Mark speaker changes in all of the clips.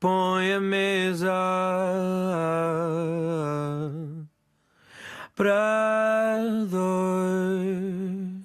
Speaker 1: põe a mesa para dois.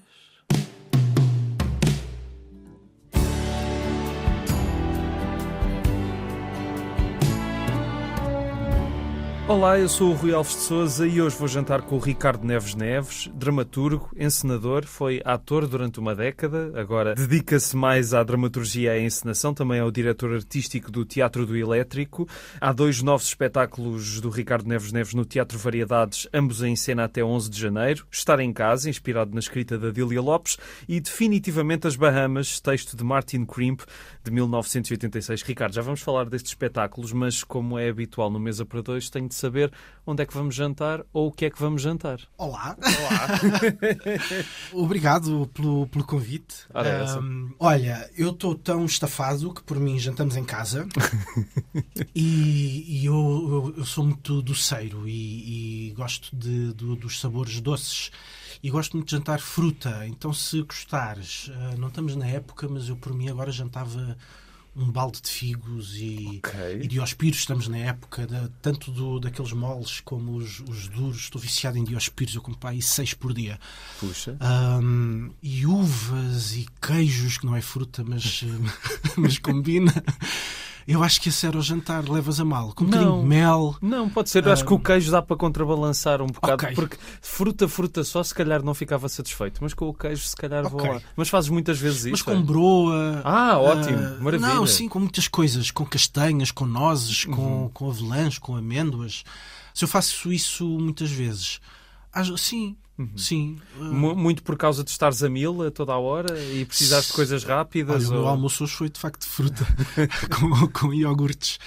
Speaker 2: Olá, eu sou o Rui Alves de Sousa e hoje vou jantar com o Ricardo Neves Neves, dramaturgo, encenador, foi ator durante uma década, agora dedica-se mais à dramaturgia e à encenação, também é o diretor artístico do Teatro do Elétrico. Há 2 novos espetáculos do Ricardo Neves Neves no Teatro Variedades, ambos em cena até 11 de janeiro. Estar em Casa, inspirado na escrita da Dília Lopes, e definitivamente As Bahamas, texto de Martin Crimp, de 1986. Ricardo, já vamos falar destes espetáculos, mas como é habitual no Mesa para Dois, tenho de saber onde é que vamos jantar ou o que é que vamos jantar.
Speaker 3: Olá. Obrigado pelo convite. Olha, eu estou tão estafado que por mim jantamos em casa e eu sou muito doceiro e gosto dos sabores doces e gosto muito de jantar fruta. Então, se gostares, não estamos na época, mas eu por mim agora jantava um balde de figos e diospíros. Estamos na época tanto daqueles moles como os duros. Estou viciado em diospíros, eu compro aí 6 por dia.
Speaker 2: Puxa.
Speaker 3: E uvas e queijos, que não é fruta, mas combina. Eu acho que esse era o jantar, levas a mal. Com um bocadinho de mel.
Speaker 2: Não, pode ser. Eu acho que o queijo dá para contrabalançar um bocado.
Speaker 3: Okay.
Speaker 2: Porque fruta só, se calhar não ficava satisfeito. Mas com o queijo, se calhar vou lá. Mas fazes muitas vezes isso?
Speaker 3: Mas com broa.
Speaker 2: Ótimo. Maravilha.
Speaker 3: Não, sim, com muitas coisas. Com castanhas, com nozes, com avelãs, com amêndoas. Se eu faço isso muitas vezes. Sim. Sim.
Speaker 2: Muito por causa de estares a 1000 a toda a hora e precisares de coisas rápidas?
Speaker 3: Olha, o meu almoço hoje foi de facto de fruta com iogurtes.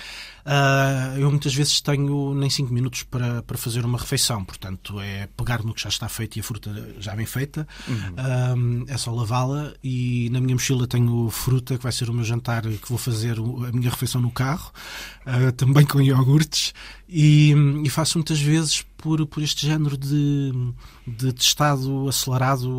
Speaker 3: Eu muitas vezes tenho nem 5 minutos para fazer uma refeição, portanto é pegar no que já está feito e a fruta já bem feita. É só lavá-la e na minha mochila tenho fruta, que vai ser o meu jantar, que vou fazer a minha refeição no carro, também com iogurtes, e faço muitas vezes por este género de estado acelerado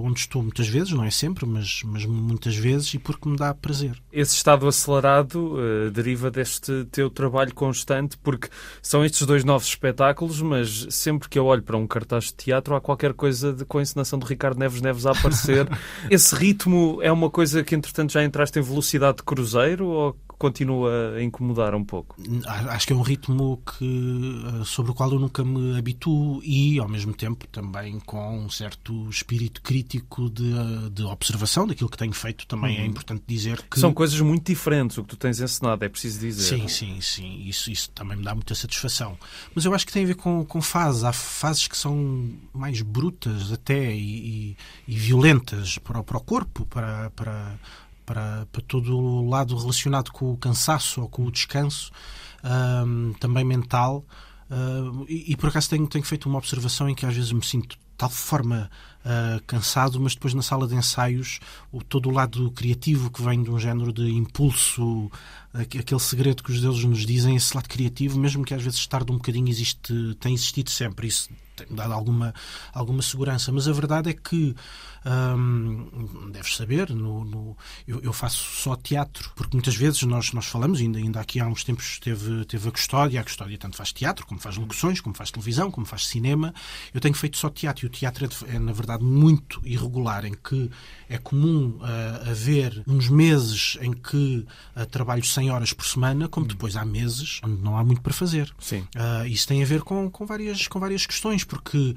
Speaker 3: onde estou muitas vezes, não é sempre, mas muitas vezes, e porque me dá prazer.
Speaker 2: Esse estado acelerado deriva deste teu trabalho constante, porque são estes 2 novos espetáculos, mas sempre que eu olho para um cartaz de teatro há qualquer coisa com a encenação do Ricardo Neves Neves a aparecer. Esse ritmo é uma coisa que entretanto já entraste em velocidade de cruzeiro ou continua a incomodar um pouco?
Speaker 3: Acho que é um ritmo sobre o qual eu nunca me habituo e, ao mesmo tempo, também com um certo espírito crítico de observação daquilo que tenho feito. Também é importante dizer que...
Speaker 2: São coisas muito diferentes o que tu tens encenado, é preciso dizer.
Speaker 3: Sim. Isso também me dá muita satisfação. Mas eu acho que tem a ver com fases. Há fases que são mais brutas até e violentas para o corpo, para todo o lado relacionado com o cansaço ou com o descanso, também mental. E por acaso tenho feito uma observação em que às vezes me sinto de tal forma cansado, mas depois na sala de ensaios todo o lado criativo que vem de um género de impulso, aquele segredo que os deuses nos dizem, esse lado criativo, mesmo que às vezes tarde um bocadinho, tem existido sempre. Isso tem-me dado alguma segurança, mas a verdade é que deves saber, eu faço só teatro, porque muitas vezes nós falamos, ainda aqui há uns tempos teve a Custódia tanto faz teatro, como faz locuções, como faz televisão, como faz cinema. Eu tenho feito só teatro, e o teatro é na verdade muito irregular, em que é comum haver uns meses em que trabalho 100 horas por semana, como depois há meses onde não há muito para fazer.
Speaker 2: Sim.
Speaker 3: Isso tem a ver com várias questões, porque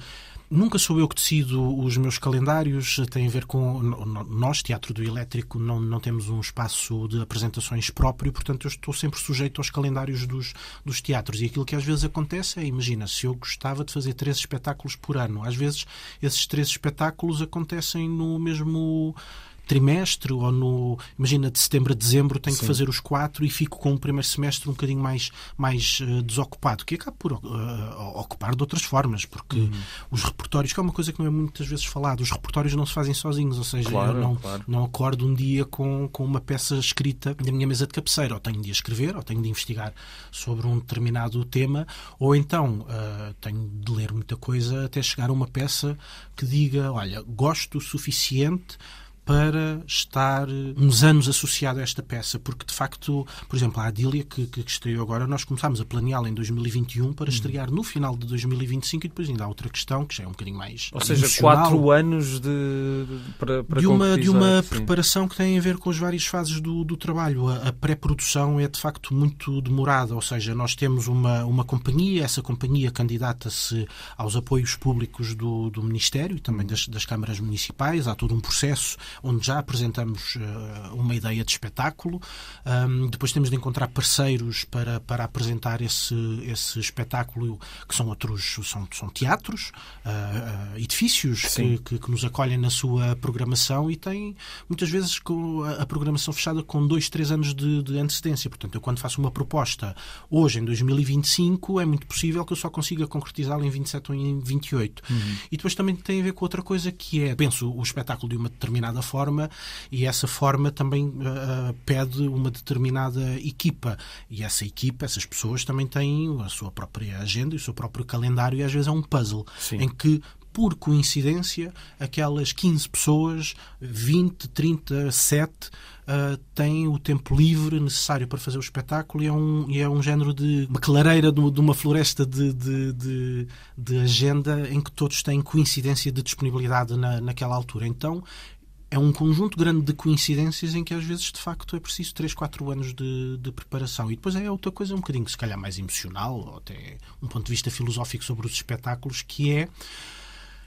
Speaker 3: nunca sou eu que decido os meus calendários, tem a ver com... Nós, Teatro do Elétrico, não temos um espaço de apresentações próprio, portanto eu estou sempre sujeito aos calendários dos teatros. E aquilo que às vezes acontece é, imagina, se eu gostava de fazer 3 espetáculos por ano, às vezes esses 3 espetáculos acontecem no mesmo trimestre, ou imagina, de setembro a dezembro tenho que fazer os 4 e fico com o primeiro semestre um bocadinho mais desocupado, que acaba por ocupar de outras formas, porque os repertórios, que é uma coisa que não é muitas vezes falado, os repertórios não se fazem sozinhos, ou seja, eu não acordo um dia com uma peça escrita na minha mesa de cabeceira, ou tenho de escrever, ou tenho de investigar sobre um determinado tema, ou então tenho de ler muita coisa até chegar a uma peça que diga, olha, gosto o suficiente para estar uns anos associado a esta peça, porque de facto, por exemplo, a Adília, que estreou agora, nós começámos a planeá-la em 2021 para estrear no final de 2025 e depois ainda há outra questão que já é um bocadinho mais
Speaker 2: Ou seja,
Speaker 3: emocional,
Speaker 2: 4 anos para
Speaker 3: de uma
Speaker 2: concretizar, sim.
Speaker 3: preparação que tem a ver com as várias fases do trabalho. A pré-produção é de facto muito demorada, ou seja, nós temos uma companhia, essa companhia candidata-se aos apoios públicos do Ministério e também das câmaras municipais, há todo um processo onde já apresentamos uma ideia de espetáculo, depois temos de encontrar parceiros para apresentar esse espetáculo, que são teatros, edifícios que nos acolhem na sua programação e têm muitas vezes a programação fechada com 2-3 anos de antecedência. Portanto, eu quando faço uma proposta hoje, em 2025, é muito possível que eu só consiga concretizá-la em 27 ou em 28. E depois também tem a ver com outra coisa que é, penso, o espetáculo de uma determinada forma e essa forma também pede uma determinada equipa. E essa equipa, essas pessoas também têm a sua própria agenda e o seu próprio calendário e às vezes é um puzzle em que, por coincidência, aquelas 15 pessoas, 20, 30, 7, têm o tempo livre necessário para fazer o espetáculo e é um género de uma clareira de uma floresta de agenda em que todos têm coincidência de disponibilidade naquela altura. Então, é um conjunto grande de coincidências em que às vezes, de facto, é preciso 3-4 anos de preparação. E depois é outra coisa um bocadinho, se calhar, mais emocional, ou até um ponto de vista filosófico sobre os espetáculos, que é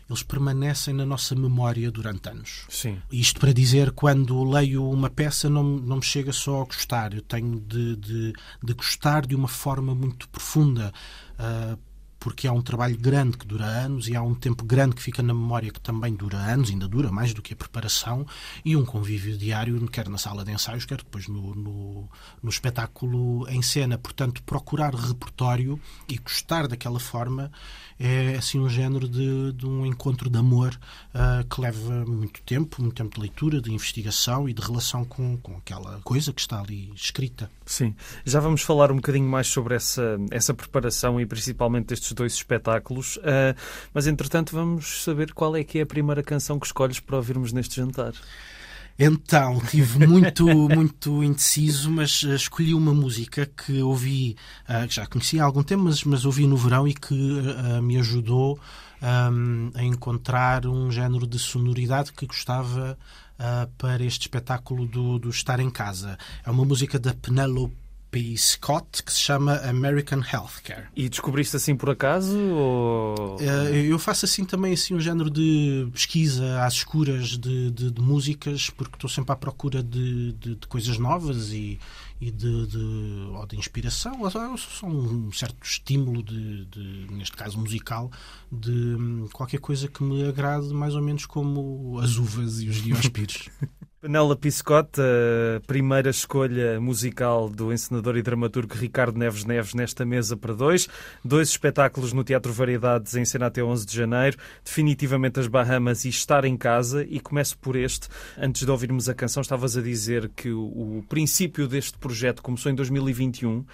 Speaker 3: eles permanecem na nossa memória durante anos.
Speaker 2: Sim.
Speaker 3: Isto para dizer, quando leio uma peça, não me chega só a gostar. Eu tenho de gostar de uma forma muito profunda, porque há um trabalho grande que dura anos e há um tempo grande que fica na memória que também dura anos, ainda dura mais do que a preparação, e um convívio diário, quer na sala de ensaios, quer depois no espetáculo em cena. Portanto, procurar repertório e gostar daquela forma é assim um género de um encontro de amor que leva muito tempo de leitura, de investigação e de relação com aquela coisa que está ali escrita.
Speaker 2: Sim, já vamos falar um bocadinho mais sobre essa preparação e principalmente destes 2 espetáculos, mas entretanto vamos saber qual é que é a primeira canção que escolhes para ouvirmos neste jantar.
Speaker 3: Então, estive muito indeciso, mas escolhi uma música que ouvi, que já conhecia há algum tempo, mas ouvi no verão e que me ajudou a encontrar um género de sonoridade que gostava para este espetáculo do Estar em Casa. É uma música da Penelope Scott que se chama American Healthcare.
Speaker 2: E descobriste assim por acaso? Ou...
Speaker 3: Eu faço assim também assim, um género de pesquisa às escuras de músicas, porque estou sempre à procura de coisas novas e ou de inspiração, ou só um certo estímulo neste caso musical, de qualquer coisa que me agrade, mais ou menos como as uvas e os dióspires.
Speaker 2: Penelope Scott, a primeira escolha musical do encenador e dramaturgo Ricardo Neves Neves nesta mesa para 2 espetáculos no Teatro Variedades em cena até 11 de janeiro, definitivamente as Bahamas e Estar em Casa, e começo por este. Antes de ouvirmos a canção, estavas a dizer que o princípio deste projeto começou em 2021.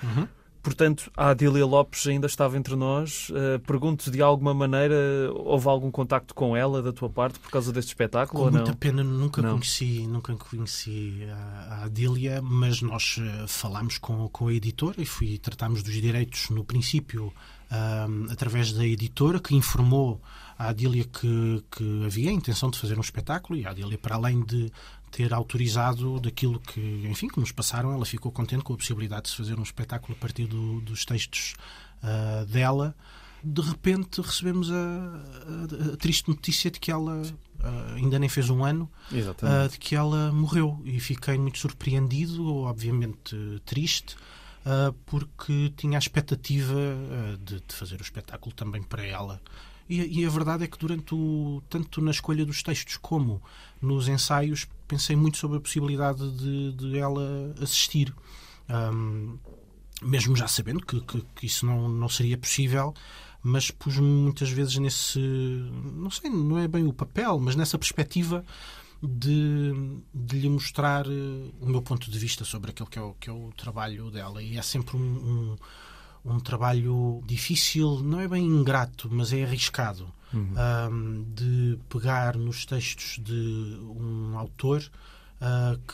Speaker 2: Portanto, a Adília Lopes ainda estava entre nós. Pergunto, de alguma maneira, houve algum contacto com ela da tua parte por causa deste espetáculo?
Speaker 3: Com
Speaker 2: ou não?
Speaker 3: muita pena, nunca conheci a Adília, mas nós falámos com a editora e tratámos dos direitos no princípio através da editora, que informou a Adília que havia a intenção de fazer um espetáculo, e a Adília, para além de ter autorizado daquilo que nos passaram, ela ficou contente com a possibilidade de se fazer um espetáculo a partir dos textos dela. De repente recebemos a triste notícia de que ela ainda nem fez um ano, de que ela morreu, e fiquei muito surpreendido, obviamente triste, porque tinha a expectativa de fazer o espetáculo também para ela. E a verdade é que tanto na escolha dos textos como nos ensaios, pensei muito sobre a possibilidade de ela assistir. Mesmo já sabendo que isso não seria possível, mas pus-me muitas vezes nesse... Não sei, não é bem o papel, mas nessa perspectiva de lhe mostrar o meu ponto de vista sobre aquele que é o trabalho dela. E é sempre um trabalho difícil, não é bem ingrato, mas é arriscado. de pegar nos textos de um autor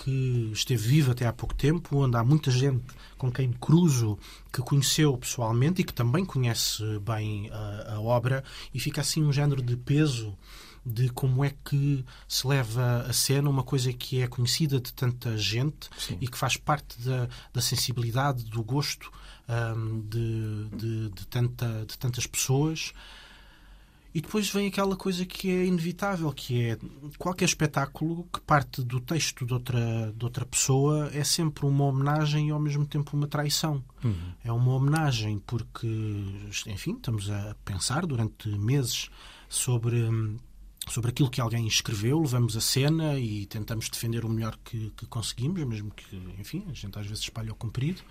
Speaker 3: que esteve vivo até há pouco tempo, onde há muita gente com quem cruzo, que conheceu pessoalmente e que também conhece bem a obra, e fica assim um género de peso de como é que se leva a cena uma coisa que é conhecida de tanta gente. Sim. E que faz parte da sensibilidade, do gosto de tantas pessoas. E depois vem aquela coisa que é inevitável, que é qualquer espetáculo que parte do texto de outra pessoa é sempre uma homenagem e ao mesmo tempo uma traição. É uma homenagem porque, enfim, estamos a pensar durante meses sobre aquilo que alguém escreveu, levamos a cena e tentamos defender o melhor que conseguimos, mesmo que, enfim, a gente às vezes espalha ao comprido.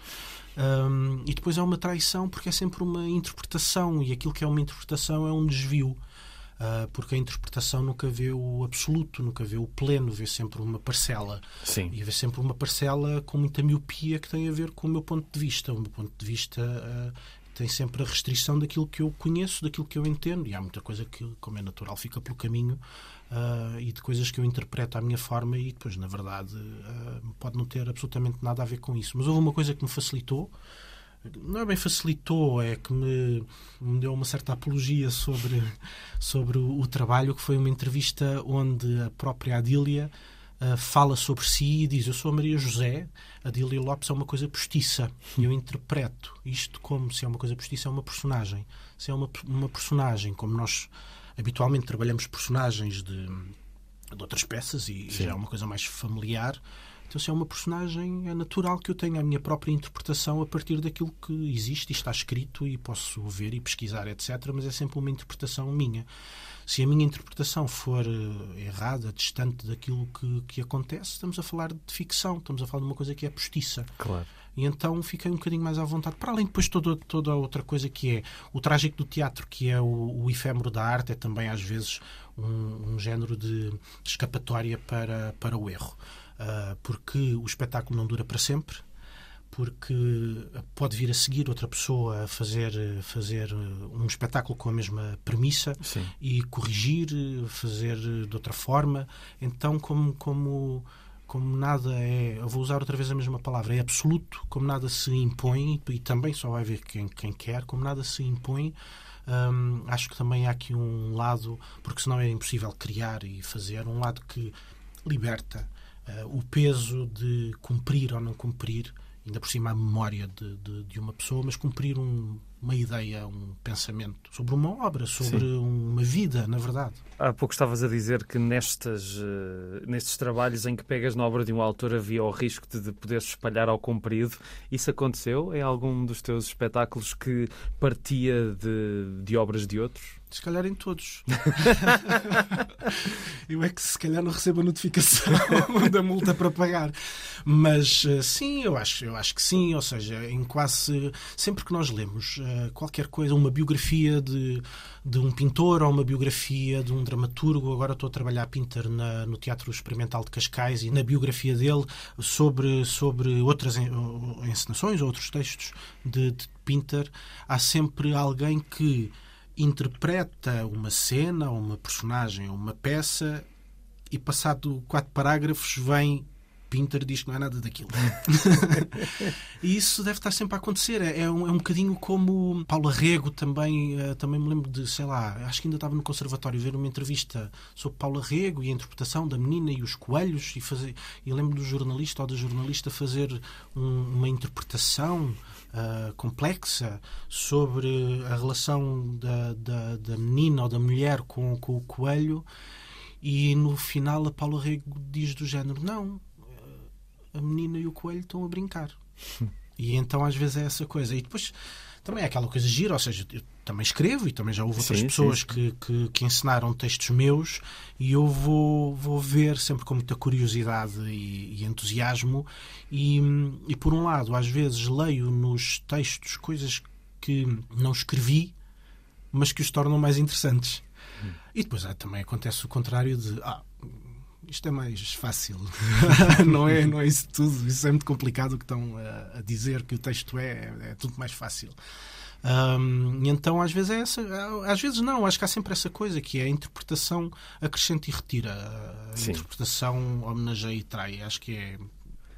Speaker 3: E depois é uma traição porque é sempre uma interpretação, e aquilo que é uma interpretação é um desvio, porque a interpretação nunca vê o absoluto, nunca vê o pleno, vê sempre uma parcela.
Speaker 2: Sim.
Speaker 3: E vê sempre uma parcela com muita miopia que tem a ver com o meu ponto de vista. O meu ponto de vista tem sempre a restrição daquilo que eu conheço, daquilo que eu entendo, e há muita coisa que, como é natural, fica pelo caminho, e de coisas que eu interpreto à minha forma e depois, na verdade, pode não ter absolutamente nada a ver com isso. Mas houve uma coisa que me facilitou, não é bem facilitou, é que me deu uma certa apologia sobre o trabalho, que foi uma entrevista onde a própria Adília fala sobre si e diz: eu sou a Maria José, a Adília Lopes é uma coisa postiça. E eu interpreto isto como se é uma coisa postiça, é uma personagem. Se é uma personagem, como nós habitualmente trabalhamos personagens de outras peças e já é uma coisa mais familiar. Então, se é uma personagem, é natural que eu tenha a minha própria interpretação a partir daquilo que existe e está escrito e posso ver e pesquisar, etc. Mas é sempre uma interpretação minha. Se a minha interpretação for errada, distante daquilo que acontece, estamos a falar de ficção, estamos a falar de uma coisa que é postiça.
Speaker 2: Claro.
Speaker 3: E então fiquei um bocadinho mais à vontade. Para além depois toda a outra coisa que é o trágico do teatro, que é o efêmero da arte, é também às vezes um género de escapatória para o erro. Porque o espetáculo não dura para sempre, porque pode vir a seguir outra pessoa a fazer um espetáculo com a mesma premissa. Sim. E corrigir, fazer de outra forma. Então, como nada é, eu vou usar outra vez a mesma palavra, é absoluto, como nada se impõe, e também só vai ver quem quer, como nada se impõe. Acho que também há aqui um lado, porque senão é impossível criar e fazer, um lado que liberta o peso de cumprir ou não cumprir, ainda por cima a memória de uma pessoa, mas cumprir uma ideia, um pensamento sobre uma obra, sobre uma vida, na verdade.
Speaker 2: Há pouco estavas a dizer que nestes trabalhos em que pegas na obra de um autor havia o risco de poderes espalhar ao comprido. Isso aconteceu em algum dos teus espetáculos que partia de obras de outros?
Speaker 3: Se calhar em todos. Eu é que se calhar não recebo a notificação da multa para pagar. Mas sim, eu acho que sim. Ou seja, em quase sempre que nós lemos qualquer coisa, uma biografia de um pintor ou uma biografia de um dramaturgo, agora estou a trabalhar Pinter no Teatro Experimental de Cascais, e na biografia dele sobre outras encenações ou outros textos de Pinter, há sempre alguém que interpreta uma cena, ou uma personagem, ou uma peça, e passado 4 parágrafos vem Pinter diz que não é nada daquilo. E isso deve estar sempre a acontecer. É um bocadinho como Paulo Arrego também me lembro de, sei lá, acho que ainda estava no conservatório ver uma entrevista sobre Paulo Arrego e a interpretação da menina e os coelhos, e lembro do jornalista ou da jornalista fazer uma interpretação complexa sobre a relação da menina ou da mulher com o coelho, e no final a Paulo Arrego diz do género: não, a menina e o coelho estão a brincar. E então às vezes é essa coisa. E depois também é aquela coisa gira, ou seja, eu também escrevo e também já houve outras pessoas que ensinaram textos meus, e eu vou ver sempre com muita curiosidade e entusiasmo, e por um lado às vezes leio nos textos coisas que não escrevi, mas que os tornam mais interessantes. E depois também acontece o contrário de isto é mais fácil. não é isso tudo. Isso é muito complicado o que estão a dizer, que o texto é tudo mais fácil. E então às vezes é essa, às vezes não, acho que há sempre essa coisa que é a interpretação acrescenta e retira, a interpretação homenageia e trai. Acho que é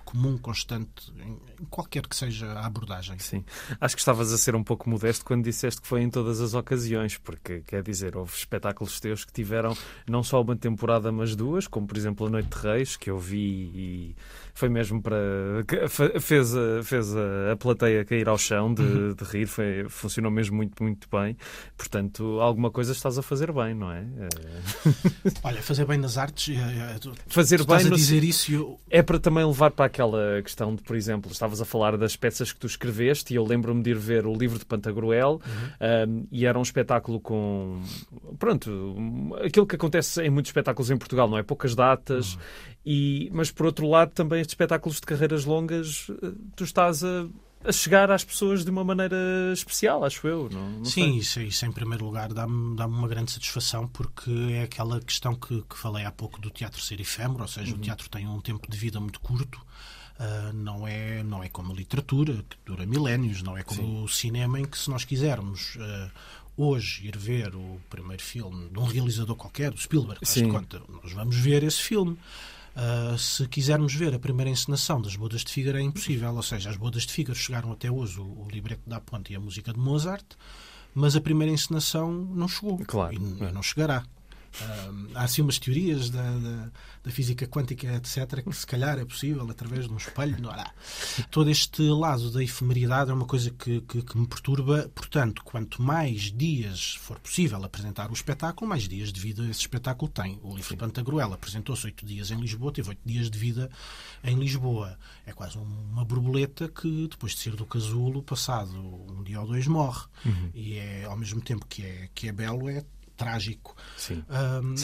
Speaker 3: comum, constante, em qualquer que seja a abordagem.
Speaker 2: Sim. Acho que estavas a ser um pouco modesto quando disseste que foi em todas as ocasiões, porque, quer dizer, houve espetáculos teus que tiveram não só uma temporada, mas duas, como por exemplo a Noite de Reis, que eu vi e foi mesmo para... fez a plateia cair ao chão de rir, funcionou mesmo muito, muito bem. Portanto, alguma coisa estás a fazer bem, não é?
Speaker 3: Olha, fazer bem nas artes,
Speaker 2: fazer
Speaker 3: tu
Speaker 2: bem
Speaker 3: estás a dizer isso...
Speaker 2: É para também levar para aquela questão de, por exemplo, estavas a falar das peças que tu escreveste e eu lembro-me de ir ver o livro de Pantagruel e era um espetáculo com... Pronto, aquilo que acontece em muitos espetáculos em Portugal, não é? Poucas datas, mas por outro lado também estes espetáculos de carreiras longas tu estás a chegar às pessoas de uma maneira especial, acho eu. Não
Speaker 3: Sim,
Speaker 2: sei.
Speaker 3: isso em primeiro lugar dá-me uma grande satisfação, porque é aquela questão que falei há pouco do teatro ser efêmero, ou seja, o teatro tem um tempo de vida muito curto, não é como a literatura, que dura milénios, não é como o cinema, em que se nós quisermos hoje ir ver o primeiro filme de um realizador qualquer, do Spielberg, faz de conta, nós vamos ver esse filme. Se quisermos ver a primeira encenação das Bodas de Fígaro é impossível, ou seja, as Bodas de Fígaro chegaram até hoje o libreto da Ponte e a música de Mozart, mas a primeira encenação não chegou,
Speaker 2: claro,
Speaker 3: e não chegará. Há assim umas teorias da física quântica, etc., que se calhar é possível através de um espelho. Todo este lado da efemeridade é uma coisa que me perturba. Portanto, quanto mais dias for possível apresentar o espetáculo, mais dias de vida esse espetáculo tem. O livro de Pantagruel apresentou-se 8 dias em Lisboa, teve 8 dias de vida em Lisboa. É quase uma borboleta que, depois de ser do casulo, passado um dia ou dois, morre. E é, ao mesmo tempo que é belo, é trágico.
Speaker 2: Sim,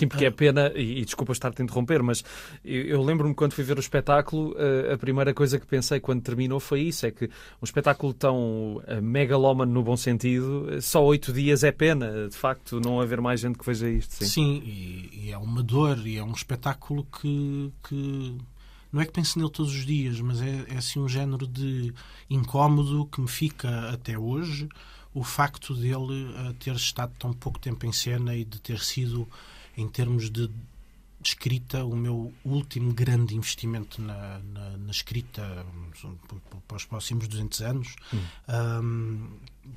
Speaker 2: porque é pena, e desculpa estar-te a interromper, mas eu lembro-me quando fui ver o espetáculo, a primeira coisa que pensei quando terminou foi isso, é que um espetáculo tão megalómano no bom sentido, só 8 dias é pena, de facto, não haver mais gente que veja isto.
Speaker 3: Sim, e é uma dor, e é um espetáculo que não é que pense nele todos os dias, mas é assim um género de incómodo que me fica até hoje, o facto dele ter estado tão pouco tempo em cena e de ter sido, em termos de escrita, o meu último grande investimento na escrita para os próximos 200 anos,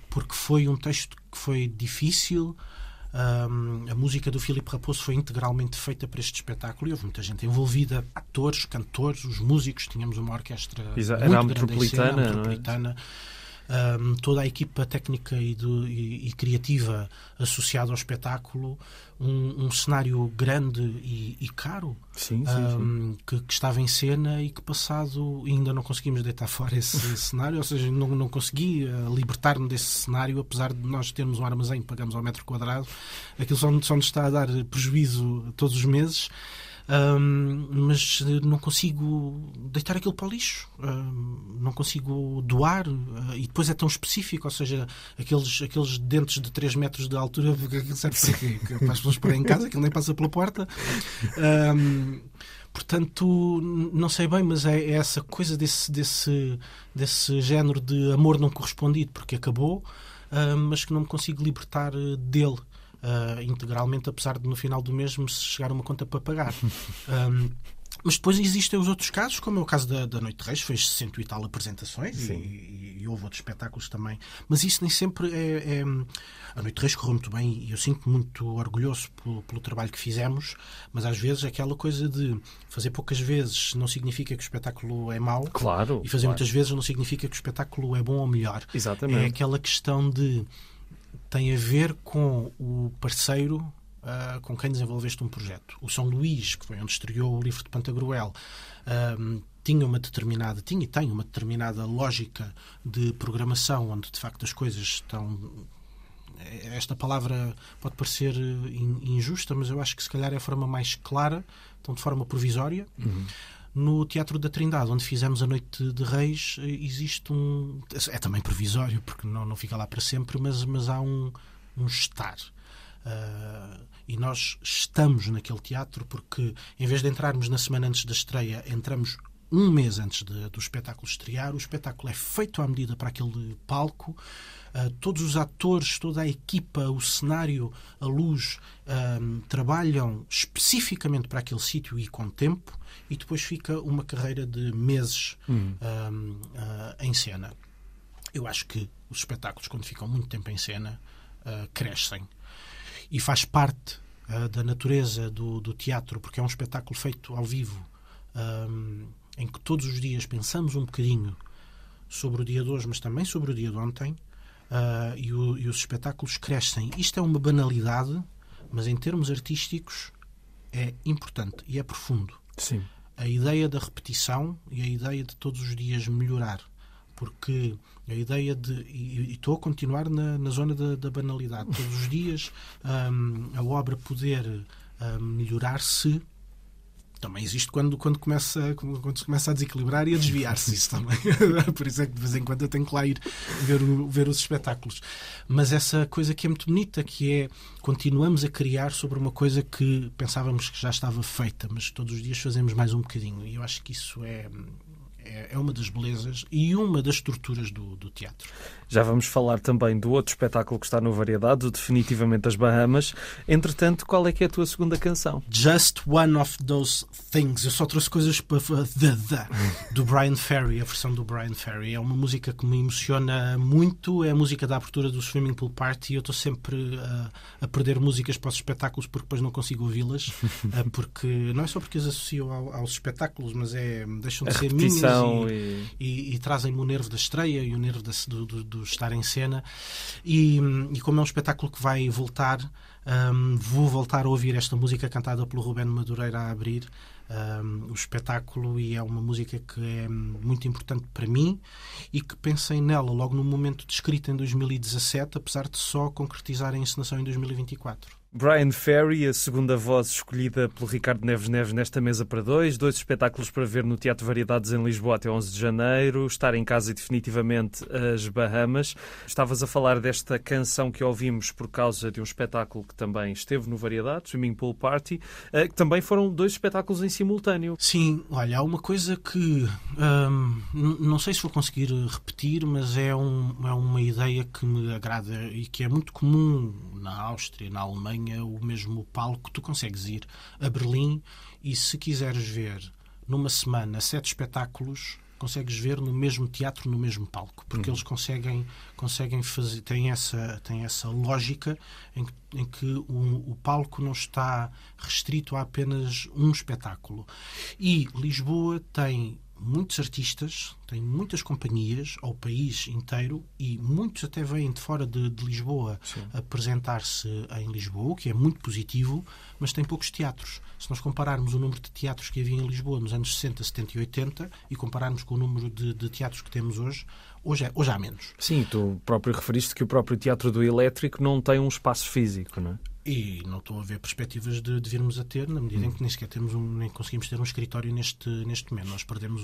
Speaker 3: porque foi um texto que foi difícil. A música do Filipe Raposo foi integralmente feita para este espetáculo e houve muita gente envolvida, atores, cantores, os músicos, tínhamos uma orquestra muito grande em cena, metropolitana. Toda a equipa técnica e criativa associada ao espetáculo, um cenário grande e caro,
Speaker 2: sim.
Speaker 3: Que estava em cena e que passado ainda não conseguimos deitar fora esse cenário, ou seja, não consegui libertar-me desse cenário, apesar de nós termos um armazém que pagamos ao metro quadrado, aquilo só nos está a dar prejuízo todos os meses. Mas não consigo deitar aquilo para o lixo, não consigo doar, e depois é tão específico, ou seja, aqueles dentes de 3 metros de altura, serve para as pessoas porem em casa, aquilo nem passa pela porta. Portanto, não sei bem, mas é essa coisa desse género de amor não correspondido, porque acabou, mas que não me consigo libertar dele. Integralmente, apesar de no final do mês me chegar uma conta para pagar. Mas depois existem os outros casos, como é o caso da Noite de Reis, fez 100 e tal apresentações e houve outros espetáculos também. Mas isso nem sempre é... A Noite de Reis correu muito bem e eu sinto-me muito orgulhoso pelo trabalho que fizemos, mas às vezes é aquela coisa de fazer poucas vezes não significa que o espetáculo é mau,
Speaker 2: claro,
Speaker 3: e fazer muitas vezes não significa que o espetáculo é bom ou melhor.
Speaker 2: Exatamente.
Speaker 3: É aquela questão de... tem a ver com o parceiro com quem desenvolveste um projeto. O São Luís, que foi onde estreou o livro de Pantagruel, tinha e tem uma determinada lógica de programação, onde de facto as coisas estão... Esta palavra pode parecer injusta, mas eu acho que se calhar é a forma mais clara, então de forma provisória. No Teatro da Trindade, onde fizemos a Noite de Reis, existe é também provisório, porque não fica lá para sempre, mas há um estar. E nós estamos naquele teatro porque, em vez de entrarmos na semana antes da estreia, entramos um mês antes do espetáculo estrear. O espetáculo é feito à medida para aquele palco. Todos os atores, toda a equipa, o cenário, a luz, trabalham especificamente para aquele sítio e com tempo, e depois fica uma carreira de meses em cena. Eu acho que os espetáculos, quando ficam muito tempo em cena, crescem. E faz parte da natureza do teatro, porque é um espetáculo feito ao vivo, em que todos os dias pensamos um bocadinho sobre o dia de hoje, mas também sobre o dia de ontem, e os espetáculos crescem. Isto é uma banalidade, mas em termos artísticos é importante e é profundo.
Speaker 2: Sim.
Speaker 3: A ideia da repetição e a ideia de todos os dias melhorar. Porque a ideia de... E estou a continuar na zona da banalidade. Todos os dias a obra poder melhorar-se também existe quando se começa a desequilibrar e a desviar-se, isso também. Por isso é que de vez em quando eu tenho que lá ir ver os espetáculos. Mas essa coisa que é muito bonita, que é continuamos a criar sobre uma coisa que pensávamos que já estava feita, mas todos os dias fazemos mais um bocadinho. E eu acho que isso é uma das belezas e uma das estruturas do teatro.
Speaker 2: Já vamos falar também do outro espetáculo que está no Variedades, o Definitivamente as Bahamas. Entretanto, qual é que é a tua segunda canção?
Speaker 3: Just One of Those Things. Eu só trouxe coisas do Bryan Ferry, a versão do Bryan Ferry. É uma música que me emociona muito, é a música da abertura do Swimming Pool Party. Eu estou sempre a perder músicas para os espetáculos porque depois não consigo ouvi-las, porque não é só porque as associo aos espetáculos, mas deixam de ser minhas e trazem-me o nervo da estreia e o nervo do estar em cena. E como é um espetáculo que vai voltar, vou voltar a ouvir esta música cantada pelo Rubén Madureira a abrir o espetáculo, e é uma música que é muito importante para mim e que pensei nela logo no momento de escrita em 2017, apesar de só concretizar a encenação em 2024.
Speaker 2: Bryan Ferry, a segunda voz escolhida pelo Ricardo Neves Neves nesta mesa para dois espetáculos para ver no Teatro Variedades em Lisboa até 11 de janeiro, Estar em Casa e Definitivamente as Bahamas. Estavas a falar desta canção que ouvimos por causa de um espetáculo que também esteve no Variedades, Swimming Pool Party, que também foram 2 espetáculos em simultâneo.
Speaker 3: Sim, olha, há uma coisa que não sei se vou conseguir repetir, mas é uma ideia que me agrada e que é muito comum na Áustria, na Alemanha. O mesmo palco, tu consegues ir a Berlim e, se quiseres ver numa semana 7 espetáculos, consegues ver no mesmo teatro, no mesmo palco, porque eles conseguem fazer, tem essa lógica em que o palco não está restrito a apenas um espetáculo. E Lisboa tem muitos artistas, tem muitas companhias ao país inteiro, e muitos até vêm de fora de Lisboa apresentar-se em Lisboa, o que é muito positivo, mas tem poucos teatros. Se nós compararmos o número de teatros que havia em Lisboa nos anos 60, 70 e 80 e compararmos com o número de teatros que temos hoje há menos.
Speaker 2: Sim, tu próprio referiste que o próprio Teatro do Elétrico não tem um espaço físico, não é?
Speaker 3: E não estou a ver perspectivas de virmos a ter, na medida em que nem sequer nem conseguimos ter um escritório neste momento. Nós perdemos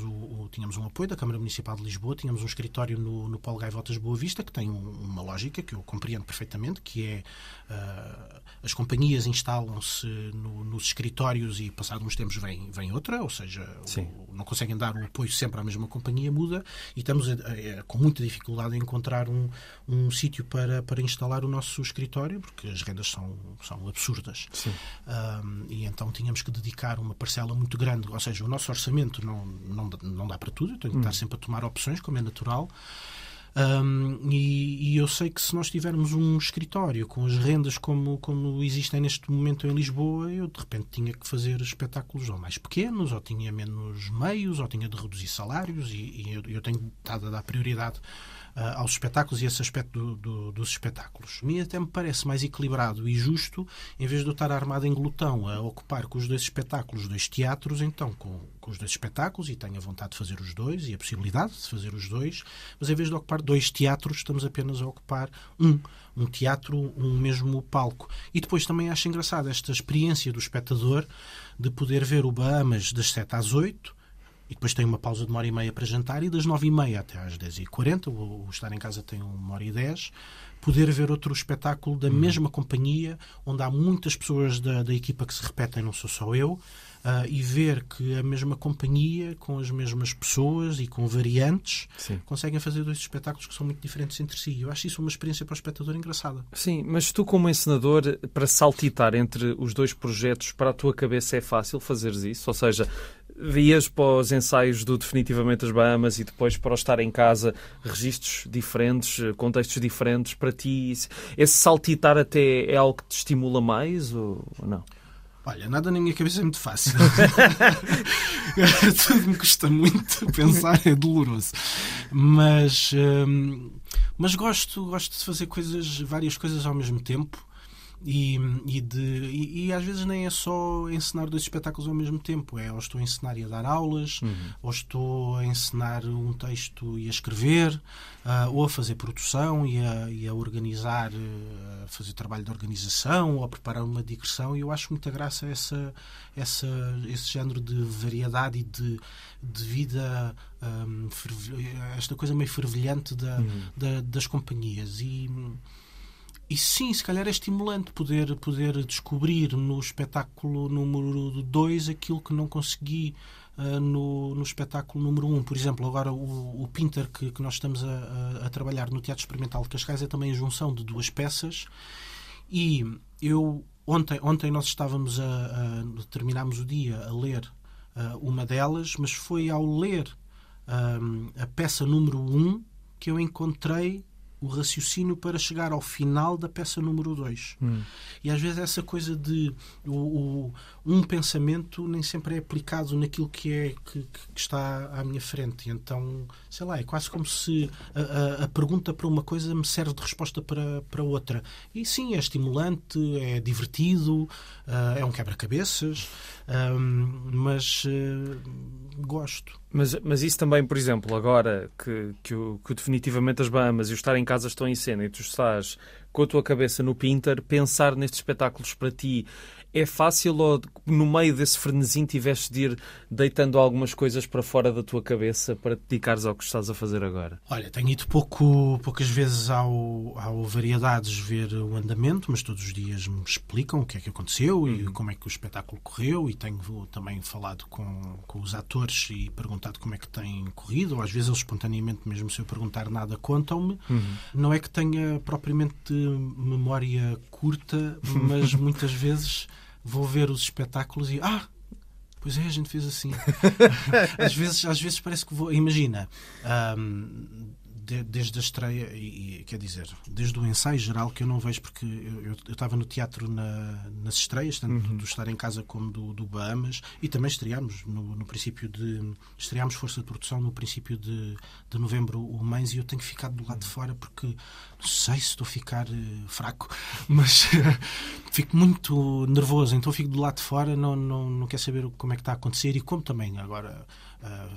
Speaker 3: tínhamos um apoio da Câmara Municipal de Lisboa, tínhamos um escritório no Paulo Gaivotas Boa Vista, que tem uma lógica que eu compreendo perfeitamente, que é as companhias instalam-se nos escritórios e, passado uns tempos, vem outra, ou seja, não conseguem dar o apoio sempre à mesma companhia, muda, e estamos com muita dificuldade em encontrar um sítio para instalar o nosso escritório, porque as rendas são absurdas. E então tínhamos que dedicar uma parcela muito grande, ou seja, o nosso orçamento não dá para tudo, eu tenho que estar sempre a tomar opções, como é natural. E eu sei que se nós tivermos um escritório com as rendas como existem neste momento em Lisboa, eu de repente tinha que fazer espetáculos ou mais pequenos, ou tinha menos meios, ou tinha de reduzir salários, e eu tenho estado a dar prioridade aos espetáculos e esse aspecto dos espetáculos. A mim até me parece mais equilibrado e justo, em vez de eu estar armado em glutão a ocupar com os 2 espetáculos 2 teatros, então com os 2 espetáculos, e tenho a vontade de fazer os 2 e a possibilidade de fazer os 2, mas em vez de ocupar 2 teatros, estamos apenas a ocupar um teatro, um mesmo palco. E depois também acho engraçado esta experiência do espectador de poder ver o Bahamas das 7 às 8, E depois tem uma pausa de 1h30 para jantar e das 9h30 até às 10h40, o Estar em Casa tem 1h10, poder ver outro espetáculo da mesma companhia, onde há muitas pessoas da equipa que se repetem, não sou só eu, e ver que a mesma companhia, com as mesmas pessoas e com variantes,
Speaker 2: Sim.
Speaker 3: conseguem fazer 2 espetáculos que são muito diferentes entre si. Eu acho isso uma experiência para o espectador engraçada.
Speaker 2: Sim, mas tu como encenador, para saltitar entre os 2 projetos, para a tua cabeça é fácil fazeres isso? Ou seja, vias para os ensaios do Definitivamente as Bahamas e depois para o Estar em Casa, registros diferentes, contextos diferentes, para ti esse saltitar até é algo que te estimula mais ou não?
Speaker 3: Olha, nada na minha cabeça é muito fácil. Tudo me custa muito, pensar é doloroso. Mas gosto de fazer várias coisas ao mesmo tempo. E às vezes nem é só encenar 2 espetáculos ao mesmo tempo, ou estou a encenar e a dar aulas, ou estou a encenar um texto e a escrever, ou a fazer produção e a organizar, a fazer trabalho de organização, ou a preparar uma digressão. E eu acho muita graça esse género de variedade e de vida, esta coisa meio fervilhante das companhias. E sim, se calhar é estimulante poder descobrir no espetáculo número 2 aquilo que não consegui no espetáculo número 1. Por exemplo, agora o Pinter que nós estamos a trabalhar no Teatro Experimental de Cascais é também a junção de 2 peças. E ontem nós estávamos terminámos o dia a ler uma delas, mas foi ao ler a peça número 1 que eu encontrei o raciocínio para chegar ao final da peça número 2. E às vezes essa coisa de um pensamento nem sempre é aplicado naquilo que está à minha frente. E então, sei lá, é quase como se a pergunta para uma coisa me serve de resposta para outra. E sim, é estimulante, é divertido, é um quebra-cabeças, mas gosto.
Speaker 2: Mas isso também, por exemplo, agora que o Definitivamente as Bahamas e o Estar em Casa estão em cena e tu estás com a tua cabeça no Pinter, pensar nestes espetáculos para ti é fácil ou no meio desse frenesim tiveste de ir deitando algumas coisas para fora da tua cabeça para te dedicares ao que estás a fazer agora?
Speaker 3: Olha, tenho ido poucas vezes ao Variedades ver o andamento, mas todos os dias me explicam o que é que aconteceu e como é que o espetáculo correu, e tenho também falado com os atores e perguntado como é que tem corrido, ou às vezes eles espontaneamente, mesmo sem eu perguntar nada, contam-me. Não é que tenha propriamente memória curta, mas muitas vezes vou ver os espetáculos e pois é, a gente fez assim. às vezes parece que vou... Imagina, desde a estreia, quer dizer, desde o ensaio geral, que eu não vejo, porque eu estava no teatro nas estreias, tanto do Estar em Casa como do Bahamas, e também estreámos no princípio estreámos Força de Produção no princípio de novembro, o Mães, e eu tenho ficado do lado de fora porque não sei se estou a ficar fraco, mas fico muito nervoso, então fico do lado de fora, não quero saber como é que está a acontecer. E como também agora,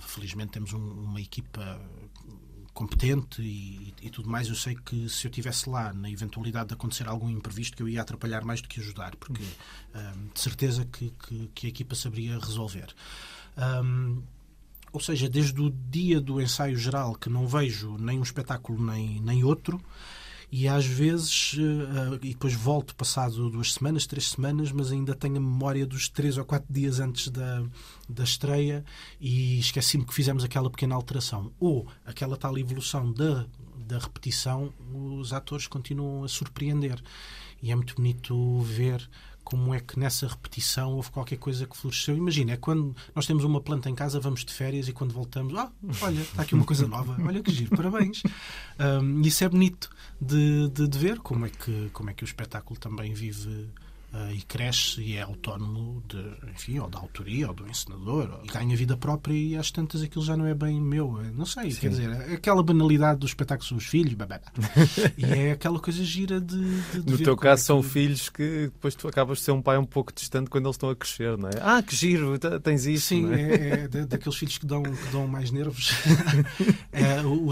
Speaker 3: felizmente, temos uma equipa competente e tudo mais, eu sei que se eu estivesse lá na eventualidade de acontecer algum imprevisto, que eu ia atrapalhar mais do que ajudar, porque de certeza que a equipa saberia resolver. Ou seja, desde o dia do ensaio geral que não vejo nem um espetáculo nem outro, e às vezes, e depois volto passado 2 semanas, 3 semanas, mas ainda tenho a memória dos 3 ou 4 dias antes da estreia e esqueci-me que fizemos aquela pequena alteração. Ou aquela tal evolução da repetição, os atores continuam a surpreender. E é muito bonito ver como é que nessa repetição houve qualquer coisa que floresceu. Imagina, é quando nós temos uma planta em casa, vamos de férias e quando voltamos, olha, está aqui uma coisa nova, olha que giro, parabéns. Isso é bonito de ver como é que o espetáculo também vive e cresce e é autónomo ou da autoria ou do encenador, e ganha vida própria, e às tantas aquilo já não é bem meu, não sei. Sim. Quer dizer, é aquela banalidade do espetáculo são os filhos, e é aquela coisa gira de
Speaker 2: no
Speaker 3: ver
Speaker 2: teu caso são filhos que depois tu acabas de ser um pai um pouco distante quando eles estão a crescer, não é? Que giro, tens isso.
Speaker 3: Sim,
Speaker 2: não é?
Speaker 3: é daqueles filhos que dão mais nervos.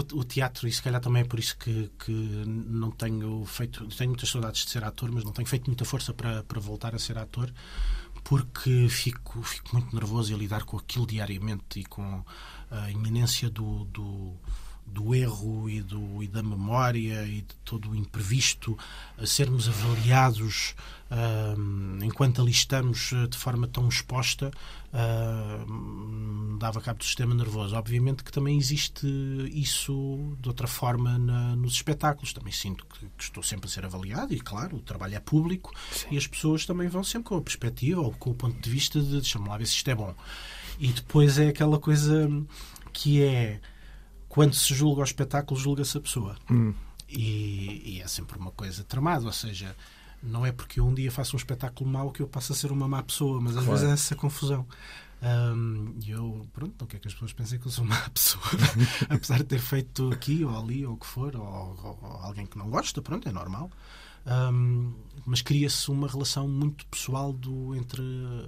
Speaker 3: O teatro, e se calhar também é por isso que não tenho muitas saudades de ser ator, mas não tenho feito muita força para voltar a ser ator, porque fico muito nervoso a lidar com aquilo diariamente e com a iminência do erro e da memória e de todo o imprevisto, a sermos avaliados enquanto ali estamos de forma tão exposta, dava cabo do sistema nervoso. Obviamente que também existe isso de outra forma nos espetáculos. Também sinto que estou sempre a ser avaliado e, claro, o trabalho é público. Sim. E as pessoas também vão sempre com a perspectiva ou com o ponto de vista de deixa-me lá ver se isto é bom. E depois é aquela coisa que é quando se julga o espetáculo, julga-se a pessoa. E é sempre uma coisa tramada, ou seja, não é porque eu um dia faço um espetáculo mau que eu passo a ser uma má pessoa, mas às vezes é essa confusão. E eu, pronto, não quero que as pessoas pensem que eu sou uma má pessoa, apesar de ter feito aqui ou ali ou o que for, ou alguém que não gosta, pronto, é normal. Mas cria-se uma relação muito pessoal entre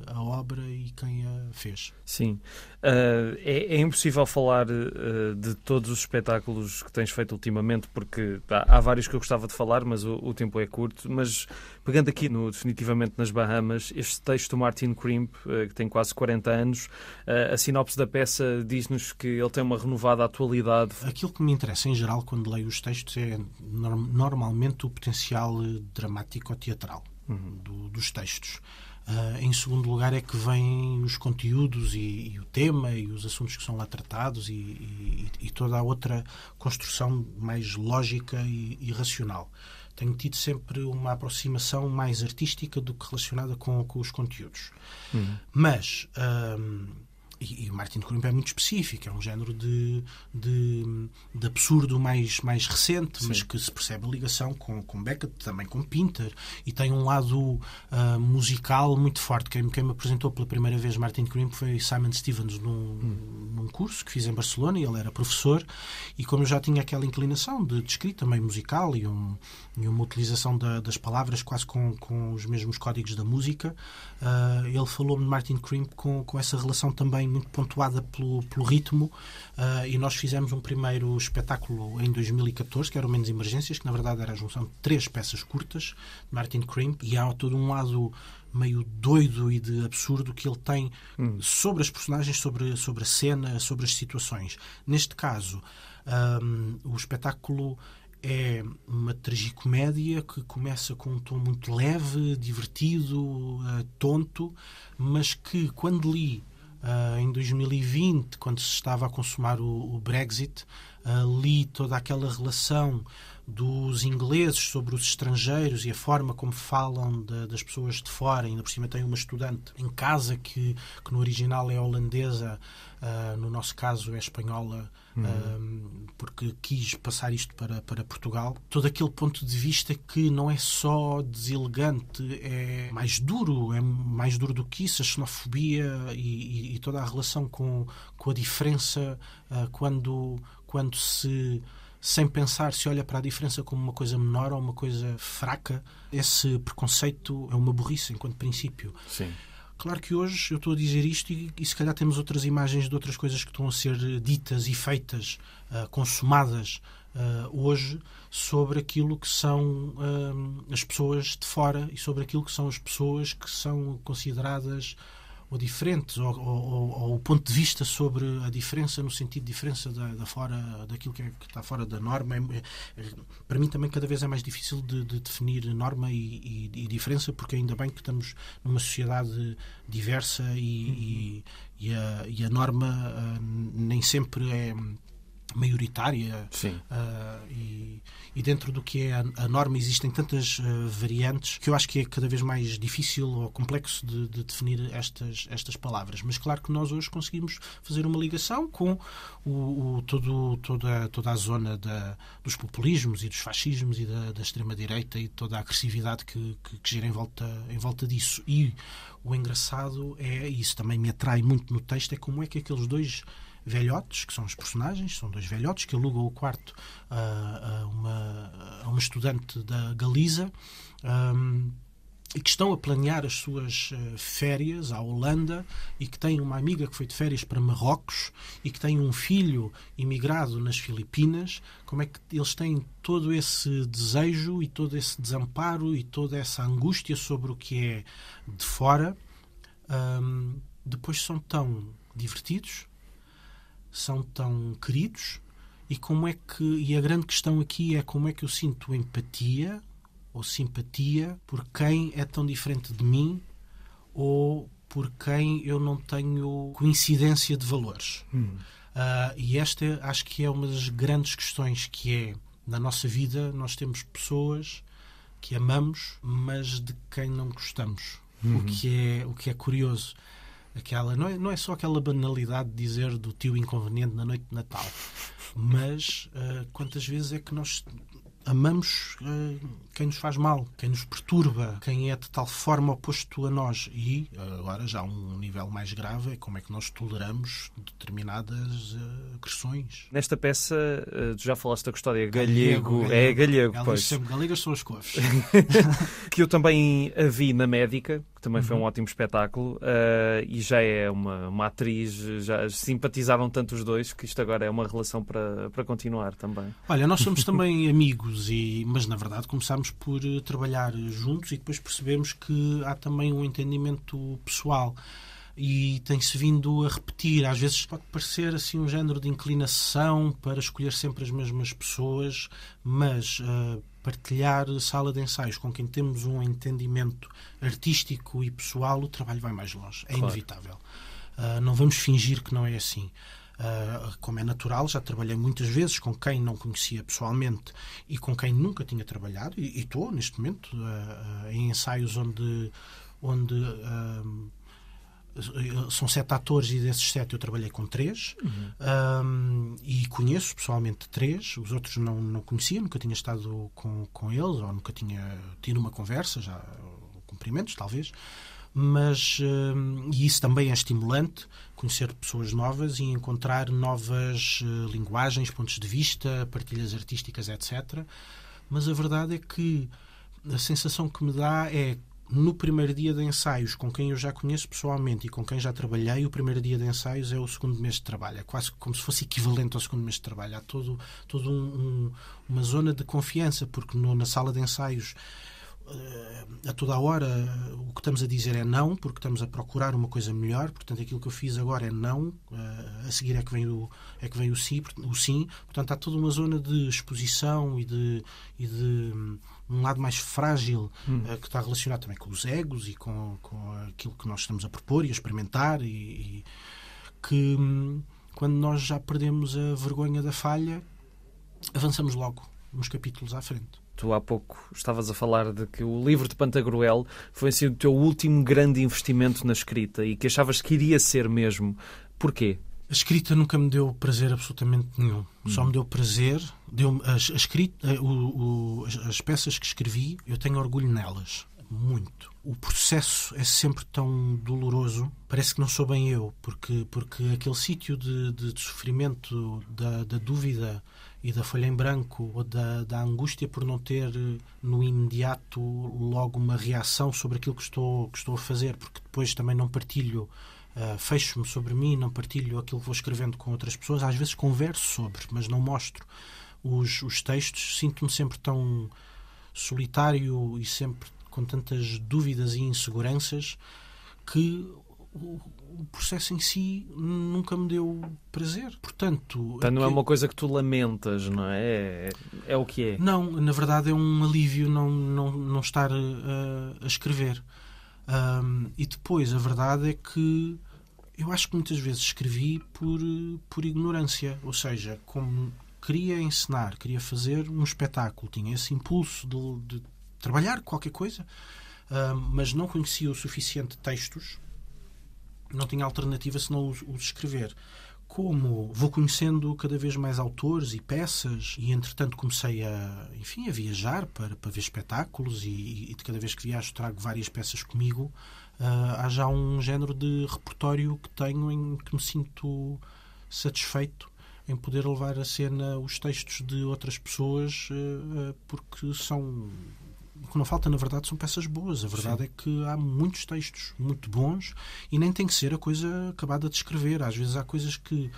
Speaker 3: a obra e quem a fez.
Speaker 2: Sim. É impossível falar de todos os espetáculos que tens feito ultimamente, porque há vários que eu gostava de falar, mas o tempo é curto. Mas pegando aqui Definitivamente nas Bahamas, este texto do Martin Crimp, que tem quase 40 anos, a sinopse da peça diz-nos que ele tem uma renovada atualidade.
Speaker 3: Aquilo que me interessa em geral quando leio os textos é normalmente o potencial dramático ou teatral dos textos. Em segundo lugar é que vêm os conteúdos e o tema e os assuntos que são lá tratados e toda a outra construção mais lógica e racional. Tenho tido sempre uma aproximação mais artística do que relacionada com os conteúdos. Mas e o Martin Crimp é muito específico, é um género de absurdo mais recente, sim, mas que se percebe a ligação com Beckett, também com Pinter, e tem um lado musical muito forte. Quem me apresentou pela primeira vez Martin Crimp foi Simon Stevens num curso que fiz em Barcelona, e ele era professor, e como eu já tinha aquela inclinação de escrita meio musical e uma utilização das palavras quase com os mesmos códigos da música, ele falou-me de Martin Crimp com essa relação também muito pontuada pelo ritmo, e nós fizemos um primeiro espetáculo em 2014, que era o Menos Emergências, que na verdade era a junção de 3 peças curtas de Martin Crimp, e há todo um lado meio doido e de absurdo que ele tem sobre as personagens, sobre a cena, sobre as situações. Neste caso, o espetáculo é uma tragicomédia que começa com um tom muito leve, divertido, tonto, mas que quando li em 2020, quando se estava a consumar o Brexit, li toda aquela relação dos ingleses sobre os estrangeiros e a forma como falam das pessoas de fora. Ainda por cima tem uma estudante em casa que no original é holandesa, no nosso caso é espanhola, porque quis passar isto para Portugal. Todo aquele ponto de vista que não é só deselegante, é mais duro do que isso, a xenofobia e toda a relação com a diferença, quando se, sem pensar, se olha para a diferença como uma coisa menor ou uma coisa fraca. Esse preconceito é uma burrice enquanto princípio.
Speaker 2: Sim.
Speaker 3: Claro que hoje eu estou a dizer isto e se calhar temos outras imagens de outras coisas que estão a ser ditas e feitas, consumadas hoje, sobre aquilo que são as pessoas de fora e sobre aquilo que são as pessoas que são consideradas ou diferentes, ou o ponto de vista sobre a diferença, no sentido de diferença daquilo que está fora da norma. Para mim também cada vez é mais difícil de definir norma e diferença, porque ainda bem que estamos numa sociedade diversa e a norma nem sempre é maioritária.
Speaker 2: Sim.
Speaker 3: E dentro do que é a norma existem tantas variantes que eu acho que é cada vez mais difícil ou complexo de definir estas palavras. Mas claro que nós hoje conseguimos fazer uma ligação com toda a zona dos populismos e dos fascismos e da extrema-direita e toda a agressividade que gira em volta disso. E o engraçado é, e isso também me atrai muito no texto, é como é que aqueles dois velhotes, que são os personagens, são 2 velhotes que alugam o quarto a uma estudante da Galiza, e que estão a planear as suas férias à Holanda, e que têm uma amiga que foi de férias para Marrocos e que tem um filho imigrado nas Filipinas. Como é que eles têm todo esse desejo e todo esse desamparo e toda essa angústia sobre o que é de fora, depois são tão divertidos, são tão queridos, e a grande questão aqui é como é que eu sinto empatia ou simpatia por quem é tão diferente de mim ou por quem eu não tenho coincidência de valores. E esta acho que é uma das grandes questões, que é, na nossa vida nós temos pessoas que amamos, mas de quem não gostamos. O que é curioso. Não é só aquela banalidade de dizer do tio inconveniente na noite de Natal, mas quantas vezes é que nós amamos quem nos faz mal, quem nos perturba, quem é de tal forma oposto a nós. E agora já um nível mais grave é como é que nós toleramos determinadas agressões.
Speaker 2: Nesta peça, tu já falaste da Custódia Galego. É galego,
Speaker 3: Ela
Speaker 2: pois.
Speaker 3: diz sempre, galegas são as couves.
Speaker 2: Que eu também a vi na Médica, que também foi um ótimo espetáculo, e já é uma atriz, já simpatizaram tanto os dois que isto agora é uma relação para continuar também.
Speaker 3: Olha, nós somos também amigos, mas na verdade começámos por trabalhar juntos e depois percebemos que há também um entendimento pessoal e tem-se vindo a repetir. Às vezes pode parecer assim um género de inclinação para escolher sempre as mesmas pessoas, mas partilhar sala de ensaios com quem temos um entendimento artístico e pessoal, o trabalho vai mais longe. É inevitável. Não vamos fingir que não é assim. Como é natural, já trabalhei muitas vezes com quem não conhecia pessoalmente e com quem nunca tinha trabalhado, e estou neste momento em ensaios onde são 7 atores e desses 7 eu trabalhei com 3 e conheço pessoalmente 3, os outros não conhecia, nunca tinha estado com eles ou nunca tinha tido uma conversa, já cumprimentos talvez, mas e isso também é estimulante, conhecer pessoas novas e encontrar novas linguagens, pontos de vista, partilhas artísticas, etc. Mas a verdade é que a sensação que me dá é, no primeiro dia de ensaios, com quem eu já conheço pessoalmente e com quem já trabalhei, o primeiro dia de ensaios é o segundo mês de trabalho. É quase como se fosse equivalente ao segundo mês de trabalho. Há uma zona de confiança, porque na sala de ensaios a toda a hora o que estamos a dizer é não, porque estamos a procurar uma coisa melhor. Portanto, aquilo que eu fiz agora é não, a seguir é que vem o sim. Portanto, há toda uma zona de exposição e de um lado mais frágil que está relacionado também com os egos e com aquilo que nós estamos a propor e a experimentar, e que quando nós já perdemos a vergonha da falha, avançamos logo uns capítulos à frente.
Speaker 2: Tu há pouco estavas a falar de que o livro de Pantagruel foi assim, o teu último grande investimento na escrita e que achavas que iria ser mesmo. Porquê?
Speaker 3: A escrita nunca me deu prazer absolutamente nenhum. Só me deu prazer. As peças que escrevi, eu tenho orgulho nelas. Muito. O processo é sempre tão doloroso. Parece que não sou bem eu, porque aquele sítio de sofrimento, da dúvida e da folha em branco, ou da angústia por não ter no imediato logo uma reação sobre aquilo que estou a fazer, porque depois também não partilho, fecho-me sobre mim, não partilho aquilo que vou escrevendo com outras pessoas. Às vezes converso sobre, mas não mostro os textos. Sinto-me sempre tão solitário e sempre com tantas dúvidas e inseguranças que o processo em si nunca me deu prazer. Portanto,
Speaker 2: não é uma coisa que tu lamentas, não é? É o que é.
Speaker 3: Não, na verdade é um alívio não estar a escrever. E depois, a verdade é que eu acho que muitas vezes escrevi por ignorância. Ou seja, como queria encenar, queria fazer um espetáculo, tinha esse impulso de trabalhar qualquer coisa, mas não conhecia o suficiente textos, não tinha alternativa senão os escrever. Como vou conhecendo cada vez mais autores e peças, e entretanto comecei a viajar para ver espetáculos, e de cada vez que viajo trago várias peças comigo, há já um género de repertório que tenho em que me sinto satisfeito em poder levar a cena os textos de outras pessoas, porque são... O que não falta, na verdade, são peças boas. A verdade é que há muitos textos muito bons e nem tem que ser a coisa acabada de escrever. Às vezes há coisas que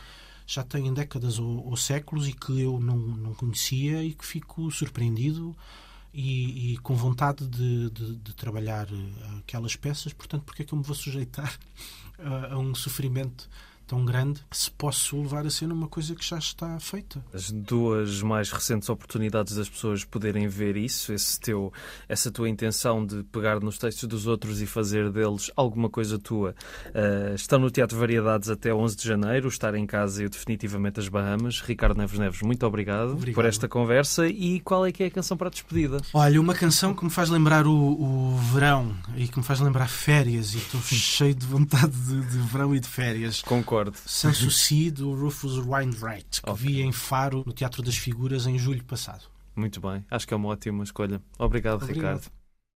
Speaker 3: já têm décadas ou séculos e que eu não conhecia e que fico surpreendido e com vontade de trabalhar aquelas peças. Portanto, porque é que eu me vou sujeitar a um sofrimento tão grande se posso levar a cena uma coisa que já está feita?
Speaker 2: As duas mais recentes oportunidades das pessoas poderem ver isso, essa tua intenção de pegar nos textos dos outros e fazer deles alguma coisa tua, estão no Teatro Variedades até 11 de janeiro, Estar em Casa e o Definitivamente as Bahamas. Ricardo Neves, muito obrigado por esta conversa. E qual é que é a canção para a despedida?
Speaker 3: Olha, uma canção que me faz lembrar o verão e que me faz lembrar férias, e estou cheio de vontade de verão e de férias.
Speaker 2: Concordo.
Speaker 3: Sanssouci, do Rufus Wainwright, que vi em Faro, no Teatro das Figuras, em julho passado.
Speaker 2: Muito bem, acho que é uma ótima escolha. Obrigado. Ricardo.